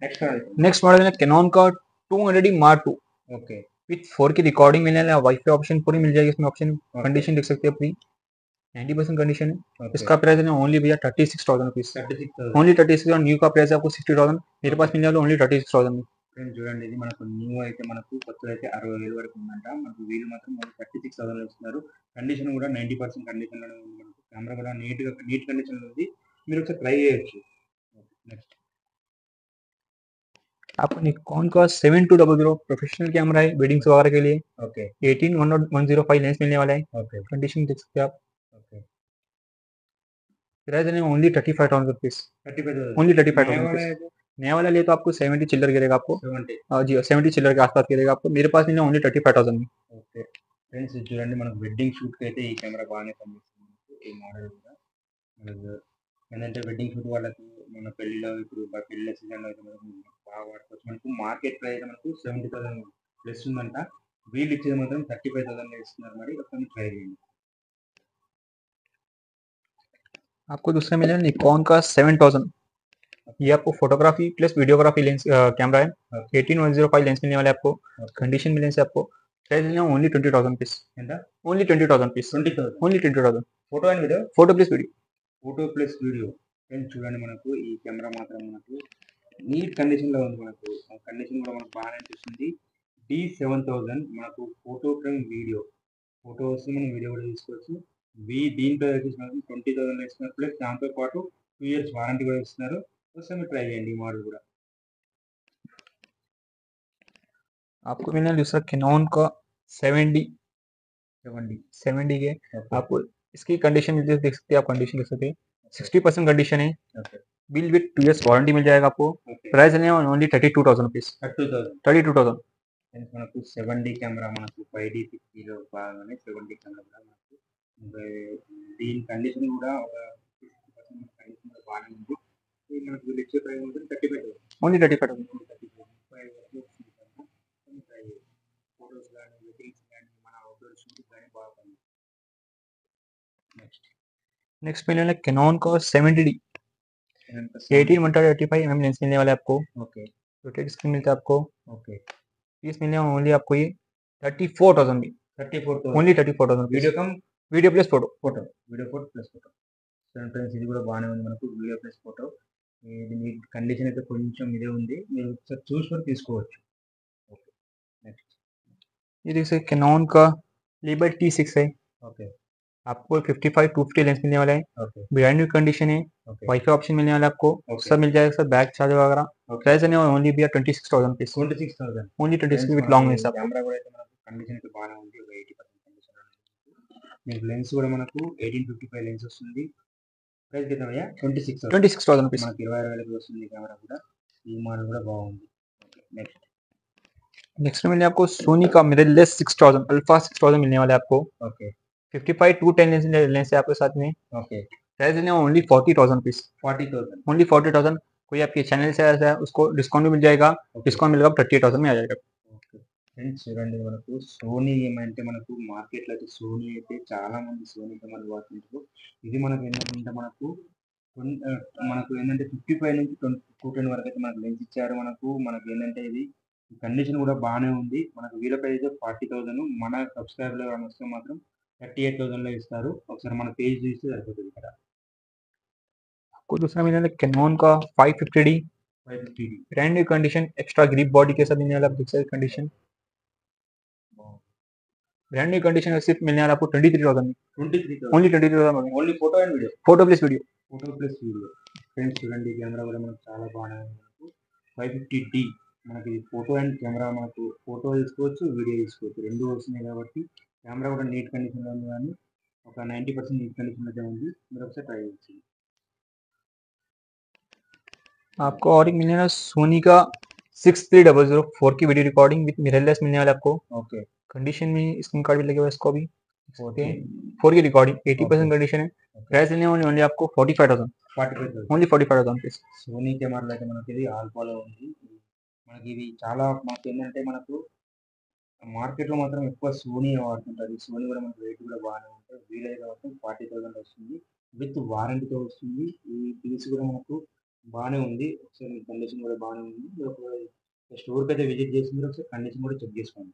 Next model है cannon का 200D Mark II okay with 4K recording मिलने वाला है, वाईफाई ऑप्शन पूरी मिल जाएगी इसमें। ऑप्शन कंडीशन देख सकते हैं पूरी 90% कंडीशन है। ओके इसका प्राइस है ओनली भैया 36,000 रुपीज, 36,000 ओनली 36,000। न्यू का प्राइस है आपको 60,000, मेरे पास मिलने वाला ओनली 36,000 में। ఫ్రెండ్స్ చూడండి ఇది మనకు న్యూ అయితే మనకు కొత్తది అయితే 60,000 వరకు ఉందంట. మనకు వీళ్ళు మాత్రం 36,000 ఇస్తున్నారు. కండిషన్ కూడా 90% కండిషన్లోనే ఉంది. మనకు కెమెరా కూడా నీట్ కండిషన్లో ఉంది. మీరు ఒకసారి ట్రై చేయొచ్చు. నెక్స్ట్ आपको निकॉन का 7200 प्रोफेशनल कैमरा है वेडिंग्स वगैरह के लिए। ओके 18-105 लेंस मिलने वाला है। ओके कंडीशन देख सकते हैं आप। ओके प्राइस है ओनली 35,000 रुपीज, 35,000 ओनली नया 35,000 वाला रुपीज। है तो नया वाला लिए तो आपको 70 चिल्लर गिरेगा आपको। 70 जी 70 चिल्लर के आसपास गिरेगा आपको, मेरे पास मिलने ओनली 35,000 में। ఓకే ఫ్రెండ్స్ ఇది చూడండి మనకు వెడ్డింగ్ షూట్కి అయితే ఈ కెమెరా బాగానే పనిచేస్తుంది. ఈ మోడల్ కూడా మనకు ఏంటంటే వెడ్డింగ్ షూట్ వాళ్ళకి మన పెళ్ళిలో ఇప్పుడు పెళ్ళిళ్ళ సీజన్లో అయితే మనకు బాగా వాడుకోవచ్చు. మనకు మార్కెట్ ప్రైస్ అయితే మనకు 70,000 ప్లస్ ఉందంట. వీళ్ళు ఇచ్చేది మాత్రం 35,000 ఇస్తున్నారు. మరి ఒకసారి ట్రై చేయండి. आपको दूसरा मिलेगा निकॉन का 7000। ये आपको photography plus videography lens camera है। 18-105 लेंस मिलने वाले आपको। कंडीशन मिलने से आपको प्राइस मिलेगा only 20,000 rupees, only 20,000 rupees, 20,000 only 20,000। Photo and video, photo plus video, photo plus video. చూడండి మనకు ఈ కెమెరా మాత్రం మనకు నీట్ కండిషన్లో ఉంది. మనకు కండిషన్ కూడా మనకు బాగానే అనిపిస్తుంది. D7000 మనకు ఫోటో ఫ్రేమ్ వీడియో, ఫోటో వస్తే మనం వీడియో కూడా తీసుకోవచ్చు. దీంట్లో వచ్చేసి మనకు 20,000 ఇస్తున్నారు. ప్లస్ దాంతో పాటు 2 years వారంటీ కూడా ఇస్తున్నారు. ఒకసారి మీరు ట్రై చేయండి ఈ మోడల్ కూడా. आपको मिलने वाला दूसरा कैनन का 7D 70 के। आपको इसकी कंडीशन देख सकते हैं आप, कंडीशन देख सकते हैं 60% कंडीशन है। बिल विथ 2 years वारंटी मिल जाएगा आपको। प्राइस है ओनली 32,000 रुपीज, 32,000। మనకు 7D కెమెరా మనకు 5D 50లో బాగానే 7D కెమెరా కూడా మనకు దీని కండిషన్ కూడా ఒక 60% కండిషన్ కూడా బాగానే ఉంది. మనకు వీళ్ళు ఇచ్చే ప్రైస్ మాత్రం 35,000, ఓన్లీ 35,000। ఫోటోస్ కానీ వెడ్డింగ్స్ కానీ మన అవుట్డోర్ షూట్స్ కానీ బాగా పని. नेक्स्ट मिलने वाला कैनन का 70D 18-185 mm लेंस मिलने वाला है आपको। ओके रोटेट स्क्रीन मिलता है आपको। ओके पीस मिलने वाला ओनली आपको ये 34,000 में, 34,000 only 34,000। Video come video plus photo, video photo plus photo. Friends ఇది కూడా బాగానే ఉంది మనకు వీడియో ప్లస్ ఫోటో. ఇది మీ కండిషన్ అయితే కొంచెం ఇదే ఉంది, మీరు ఒకసారి చూసుకొని తీసుకోవచ్చు. ఓకే నెక్స్ట్ ये देख सकते कैनन का लिबर्टी T6 है। ఓకే आपको 55-250 लेंस मिलने वाला है। ఓకే ब्रांड न्यू कंडीशन है। ఓకే वाईफाई ऑप्शन मिलने वाला है आपको, सब मिल जाएगा सर, बैक चार्ज वगैरह। प्राइस है ओनली भैया 26,000 rupees, 26,000 only 26 with long lens. Camera కూడా అయితే మనకు కండిషన్ అయితే బాగానే ఉంది. ఒక 80% కండిషన్ మీకు లెన్స్ కూడా మనకు 1855 లెన్స్ వస్తుంది. ప్రైస్ ఎంత అయ్యా 26,000 रुपीज। మనకు 20,000 వస్తుంది కెమెరా కూడా. ఈ మోడల్ కూడా బాగుంది. నెక్స్ట్ नेक्स्ट मिलने आपको सोनी का मिररलेस 6000 अल्फा 6000 मिलने वाला है आपको। ओके 55-10 लेंस है आपके साथ में। ओके प्राइस है ओनली 40,000 रुपीज, 40,000 ओनली 40,000। कोई आपके चैनल से ऐसा है उसको डिस्काउंट भी मिल जाएगा, डिस्काउंट मिलेगा 38,000 में आ जाएगा। ఓకే ఫ్రెండ్స్ చూడండి మనకు సోనీ ఏమంటే మనకు మార్కెట్లో అయితే సోనీ అయితే చాలా మంది సోనీ కెమెరాలు వాడుతుంటారు. ఇది మనకు ఏంటంటే మనకు ఏంటంటే 55 నుంచి 210 వరకు అయితే మనకు లెన్స్ ఇచ్చారు. మనకు ఏంటంటే ఇది కండిషన్ కూడా బాగానే ఉంది. మనకు వీళ్ళ ప్రైస్ అయితే 40,000, మన సబ్స్క్రైబర్లు వస్తే మాత్రం 38,000లో ఇస్తారు. ఒకసారి మన పేజ్ చూస్తే సరిపోతుంది ఇక్కడ. आपको दूसरा मिलने वाला कैनन का 550D 550D brand new condition, extra grip body के साथ मिलने वाला कंडीशन। ब्रांड न्यू कंडीशन सिर्फ मिलने वाला आपको 23,000 में, 23,000 ओनली 23,000 में। Only photo and video, photo plus video, photo plus video. Friends చూడండి ఈ కెమెరా కూడా మనకు చాలా బాగానే ఉంది. మనకు 550D మనకి ఫోటో అండ్ కెమెరా, మనకు ఫోటో తీసుకోవచ్చు, వీడియో తీసుకోవచ్చు, రెండు వస్తున్నాయి కాబట్టి కెమెరా కూడా నీట్ కండిషన్లో ఉంది. కానీ ఒక 90% నీట్ కండిషన్లో అయితే ఉంది. మీరు ఒకసారి ట్రై చేయొచ్చు. आपको और एक मिलने वाला सोनी का 6300 4K video recording with mirrorless मिलने वाला आपको। ఓకే कंडीशन में स्क्रीन कार्ड भी लगे हुआ है इसको भी। 4K रिकॉर्डिंग 80% कंडीशन है। प्राइस लेने वाले ओनली आपको 45,000, 45,000 ओनली 45,000 रुपीज। సోనీ కెమెరాలో అయితే మనకి ఇది ఆల్ఫాలో ఉంది. మనకి ఇవి చాలా మనకి ఏంటంటే మనకు మార్కెట్లో మాత్రం ఎక్కువ సోనీ వాడుతుంటారు. సోనీ కూడా మనకు రేట్ కూడా బాగానే ఉంటుంది. వీలైతే మాత్రం 40,000 వస్తుంది, విత్ వారంటీతో వస్తుంది. ఈ పీస్ కూడా మనకు బానే ఉంది. ఒకసారి మీ కండిషన్ కూడా బానే ఉంది. మీరు ఒక స్టోర్‌కైతే విజిట్ చేసి మీరు ఒకసారి కండిషన్ కూడా చెక్ చేసుకోండి.